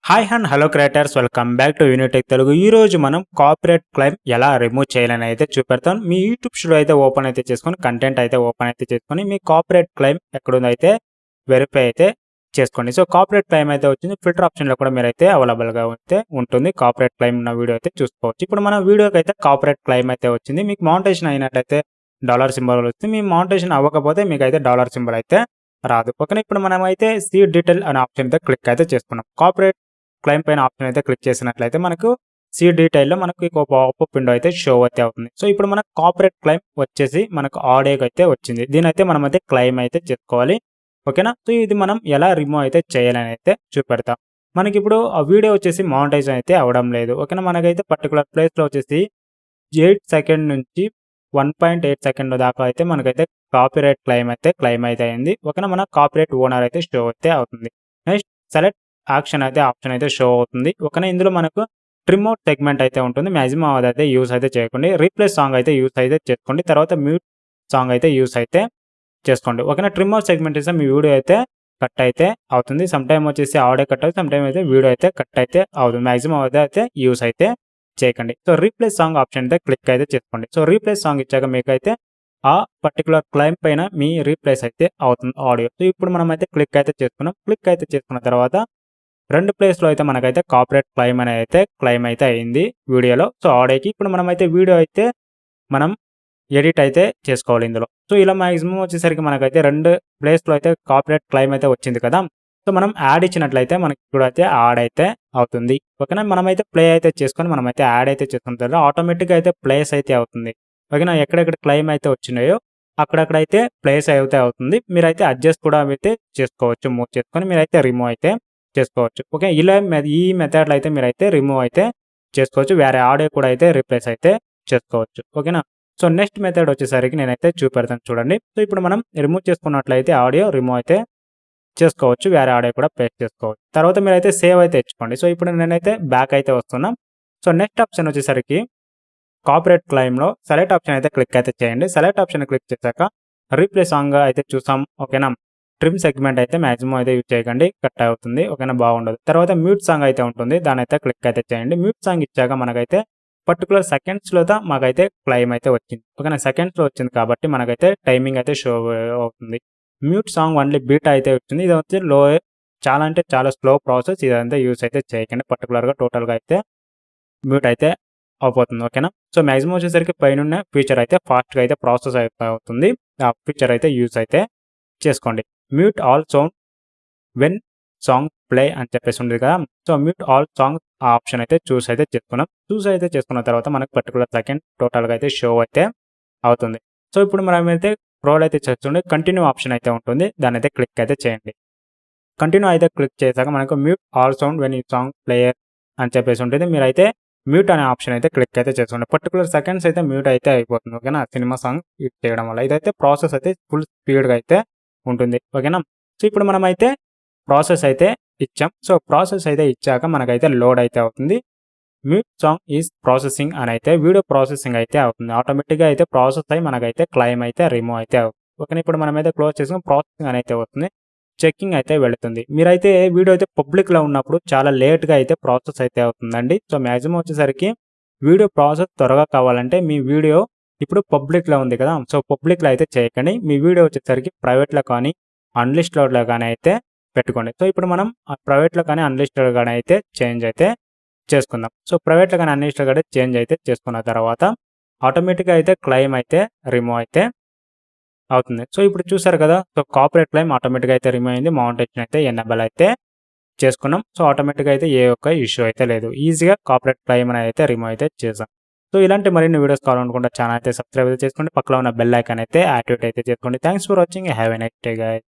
Hi and hello creators welcome back to Unitech Telugu. ఈ రోజు మనం కాపీరైట్ క్లెయిమ్ ఎలా రిమూవ్ చేయాలని అయితే చూపెడతాం. మీ యూట్యూబ్ స్టూడియో అయితే ఓపెన్ అయితే చేసుకొని కంటెంట్ అయితే ఓపెన్ అయితే చేసుకొని మీ కాపీరైట్ క్లెయిమ్ ఎక్కడుందో అయితే వెరిఫై అయితే చేసుకోండి. సో కాపీరైట్ క్లెయిమ్ అయితే వచ్చింది. ఫిల్టర్ ఆప్షన్లో కూడా మీరైతే అవైలబుల్గా అయితే ఉంటుంది. కాపీరైట్ క్లెయిమ్ ఉన్న వీడియో అయితే చూసుకోవచ్చు. ఇప్పుడు మన వీడియోకి అయితే కాపీరైట్ క్లెయిమ్ అయితే వచ్చింది. మీకు మౌంటేషన్ అయినట్లయితే డాలర్ సింబల్ వస్తుంది. మీ మౌంటేషన్ అవ్వకపోతే మీకు అయితే డాలర్ సింబల్ అయితే రాదు. ఓకేనా, ఇప్పుడు మనం అయితే సీ డీటెయిల్ అనే ఆప్షన్ అయితే క్లిక్ అయితే చేసుకున్నాం. కాపీరైట్ క్లెయిమ్ పైన ఆప్షన్ అయితే క్లిక్ చేసినట్లయితే మనకు సీ డీటెయిల్లో మనకు ఒక పాపప్ విండో అయితే షో అయితే అవుతుంది. సో ఇప్పుడు మనకు కాపీరైట్ క్లెయిమ్ వచ్చేసి మనకు ఆడియోకి అయితే వచ్చింది. దీని అయితే మనం అయితే క్లెయిమ్ అయితే చేసుకోవాలి. ఓకేనా, సో ఇది మనం ఎలా రిమూవ్ అయితే చేయాలని అయితే చూపెడతాం. మనకి ఇప్పుడు ఆ వీడియో వచ్చేసి మానిటైజేషన్ అయితే అవడం లేదు. ఓకేనా, మనకైతే పర్టికులర్ ప్లేస్లో వచ్చేసి 8 సెకండ్ నుంచి 1.8 సెకండ్ దాకా అయితే మనకైతే కాపీరైట్ క్లెయిమ్ అయితే అయింది. ఓకేనా, మన కాపీరైట్ ఓనర్ అయితే షో అయితే అవుతుంది. నెక్స్ట్ సెలెక్ట్ ఆప్షన్ అయితే షో అవుతుంది. ఓకేనా, ఇందులో మనకు ట్రిమ్ అవుట్ సెగ్మెంట్ అయితే ఉంటుంది. మాక్సిమం అదైతే యూస్ అయితే చేయకండి. రీప్లేస్ సాంగ్ అయితే యూస్ అయితే చేసుకోండి. తర్వాత మ్యూట్ సాంగ్ అయితే యూస్ అయితే చేసుకోండి. ఓకేనా, ట్రిమ్ అవుట్ సెగ్మెంట్ ఇస్తే మీ వీడియో అయితే కట్ అయితే అవుతుంది. సమ్ టైమ్ వచ్చేసి ఆడియో కట్ అవుతుంది, సమ్ టైమ్ అయితే వీడియో అయితే కట్ అయితే అవుతుంది. మాక్సిమం అదైతే యూస్ అయితే చేయకండి. సో రీప్లేస్ సాంగ్ ఆప్షన్ అయితే క్లిక్ అయితే చేసుకోండి. సో రీప్లేస్ సాంగ్ ఇచ్చాక మీకైతే ఆ పర్టికులర్ క్లెయిమ్ పైన మీ రీప్లేస్ అయితే అవుతుంది ఆడియో. సో ఇప్పుడు మనం అయితే క్లిక్ అయితే చేసుకున్నాం. క్లిక్ అయితే చేసుకున్న తర్వాత రెండు ప్లేస్లో అయితే మనకైతే కాపీరైట్ క్లెయిమ్ అనేది అయితే క్లెయిమ్ అయితే అయింది వీడియోలో. సో ఆడియోకి ఇప్పుడు మనం అయితే వీడియో అయితే మనం ఎడిట్ అయితే చేసుకోవాలి ఇందులో. సో ఇలా మాక్సిమం వచ్చేసరికి మనకైతే రెండు ప్లేస్లో అయితే కాపీరైట్ క్లెయిమ్ అయితే వచ్చింది కదా. సో మనం యాడ్ ఇచ్చినట్లయితే మనకి కూడా అయితే యాడ్ అయితే అవుతుంది. ఓకేనా, మనమైతే ప్లే అయితే చేసుకొని మనమైతే యాడ్ అయితే చేసుకున్న తర్వాత ఆటోమేటిక్గా అయితే ప్లేస్ అయితే అవుతుంది. ఓకేనా, ఎక్కడెక్కడ క్లెయిమ్ అయితే వచ్చినాయో అక్కడక్కడైతే ప్లేస్ అయితే అవుతుంది. మీరైతే అడ్జస్ట్ కూడా అయితే చేసుకోవచ్చు. మూవ్ చేసుకొని మీరైతే రిమూవ్ అయితే చేసుకోవచ్చు. ఓకే, ఇలా ఈ మెథడ్లో అయితే మీరైతే రిమూవ్ అయితే చేసుకోవచ్చు. వేరే ఆడియో కూడా అయితే రీప్లేస్ అయితే చేసుకోవచ్చు. ఓకేనా, సో నెక్స్ట్ మెథడ్ వచ్చేసరికి నేనైతే చూపెడతాను చూడండి. సో ఇప్పుడు మనం రిమూవ్ చేసుకున్నట్లయితే ఆడియో రిమూవ్ అయితే చేసుకోవచ్చు. వేరే ఆడియో కూడా ప్లేస్ చేసుకోవచ్చు. తర్వాత మీరైతే సేవ్ అయితే ఇచ్చుకోండి. సో ఇప్పుడు నేనైతే బ్యాక్ అయితే వస్తున్నాం. సో నెక్స్ట్ ఆప్షన్ వచ్చేసరికి కాపీరైట్ క్లెయిమ్లో సెలెక్ట్ ఆప్షన్ అయితే క్లిక్ అయితే చేయండి. సెలెక్ట్ ఆప్షన్ క్లిక్ చేశాక రీప్లేస్ సాంగ్ అయితే చూసాం. ఓకేనా, ట్రిమ్ సెగ్మెంట్ అయితే మాక్సిమం అయితే యూజ్ చేయకండి, కట్ అవుతుంది. ఓకేనా, బాగుండదు. తర్వాత మ్యూట్ సాంగ్ అయితే ఉంటుంది, దాని అయితే క్లిక్ అయితే చేయండి. మ్యూట్ సాంగ్ ఇచ్చాక మనకైతే పర్టికులర్ సెకండ్స్లో మనకైతే క్లెయిమ్ అయితే వచ్చింది. ఓకేనా, సెకండ్స్లో వచ్చింది కాబట్టి మనకైతే టైమింగ్ అయితే షో అవుతుంది. మ్యూట్ సాంగ్ ఓన్లీ బీట్ అయితే వచ్చింది. ఇది వచ్చి చాలా అంటే చాలా స్లో ప్రాసెస్. ఇదంతా యూజ్ అయితే చేయకండి. పర్టికులర్గా టోటల్గా అయితే మ్యూట్ అయితే అయిపోతుంది. ఓకేనా, సో మ్యాక్సిమం వచ్చేసరికి పైన ఫీచర్ అయితే ఫాస్ట్గా అయితే ప్రాసెస్ అవుతుంది. ఆ ఫీచర్ అయితే యూజ్ అయితే చేసుకోండి. Mute all sound when song play అని చెప్పేసి ఉంది కదా. సో మ్యూట్ ఆల్ సాంగ్ ఆ ఆప్షన్ అయితే చూస్ అయితే చేసుకున్న తర్వాత మనకు పర్టికులర్ సెకండ్ టోటల్గా అయితే షో అయితే అవుతుంది. సో ఇప్పుడు మనం అయితే ప్రోల్ అయితే చేస్తుండే కంటిన్యూ ఆప్షన్ అయితే ఉంటుంది, దాన్ని అయితే క్లిక్ అయితే చేయండి. కంటిన్యూ అయితే క్లిక్ చేశాక మనకు మ్యూట్ ఆల్ సౌండ్ వెన్ ఈ సాంగ్ ప్లేయర్ అని చెప్పేసి ఉంటుంది. మీరైతే మ్యూట్ అనే ఆప్షన్ అయితే క్లిక్ అయితే చేసుకోండి. పర్టికులర్ సెకండ్స్ అయితే మ్యూట్ అయితే అయిపోతుంది. ఓకేనా, సినిమా సాంగ్ యూజ్ చేయడం వల్ల ఇదైతే ప్రాసెస్ అయితే ఫుల్ స్పీడ్గా అయితే ఉంటుంది. ఓకేనా, సో ఇప్పుడు మనం అయితే ప్రాసెస్ అయితే ఇచ్చాం. సో ప్రాసెస్ అయితే ఇచ్చాక మనకైతే లోడ్ అయితే అవుతుంది. మ్యూట్ సాంగ్ ఈజ్ ప్రాసెసింగ్ అని అయితే వీడియో ప్రాసెసింగ్ అయితే అవుతుంది. ఆటోమేటిక్గా అయితే ప్రాసెస్ అయ్యి మనకైతే క్లెయిమ్ అయితే రిమూవ్ అయితే అవుతుంది. ఓకేనా, ఇప్పుడు మనమైతే క్లోజ్ చేసుకుని ప్రాసెసింగ్ అని అయితే వస్తుంది, చెక్కింగ్ అయితే వెళుతుంది. మీరైతే వీడియో అయితే పబ్లిక్లో ఉన్నప్పుడు చాలా లేట్గా అయితే ప్రాసెస్ అయితే అవుతుందండి. సో మ్యాక్సిమం వచ్చేసరికి వీడియో ప్రాసెస్ త్వరగా కావాలంటే మీ వీడియో ఇప్పుడు పబ్లిక్లో ఉంది కదా, సో పబ్లిక్లో అయితే చేయకండి. మీ వీడియో వచ్చేసరికి ప్రైవేట్లో కానీ అన్లిస్టెడ్లో కానీ అయితే పెట్టుకోండి. సో ఇప్పుడు మనం ప్రైవేట్లో కానీ అన్లిస్టెడ్ కానీ అయితే చేంజ్ అయితే చేసుకుందాం. సో ప్రైవేట్లో కానీ అన్లిస్టెడ్ కానీ చేంజ్ అయితే చేసుకున్న తర్వాత ఆటోమేటిక్గా అయితే క్లెయిమ్ అయితే రిమూవ్ అయితే అవుతుంది. సో ఇప్పుడు చూసారు కదా, సో కాపీరైట్ క్లెయిమ్ ఆటోమేటిక్గా అయితే రిమూవ్ అయింది. మౌంటేషన్ అయితే ఎనేబుల్ అయితే చేసుకున్నాం. సో ఆటోమేటిక్గా అయితే ఏ ఒక్క ఇష్యూ అయితే లేదు. ఈజీగా కాపీరైట్ క్లెయిమ్ అనేది అయితే రిమూవ్ అయితే చేసాం. సో ఇలాంటి మరిన్ని వీడియోస్ కావాలనుకుంటే ఛానల్ అయితే సబ్స్క్రైబ్ అయితే చేసుకోండి. పక్కలో ఉన్న బెల్ ఐకాన్ అయితే యాక్టివేట్ అయితే చేసుకోండి. Thanks for watching. Have a nice day guys.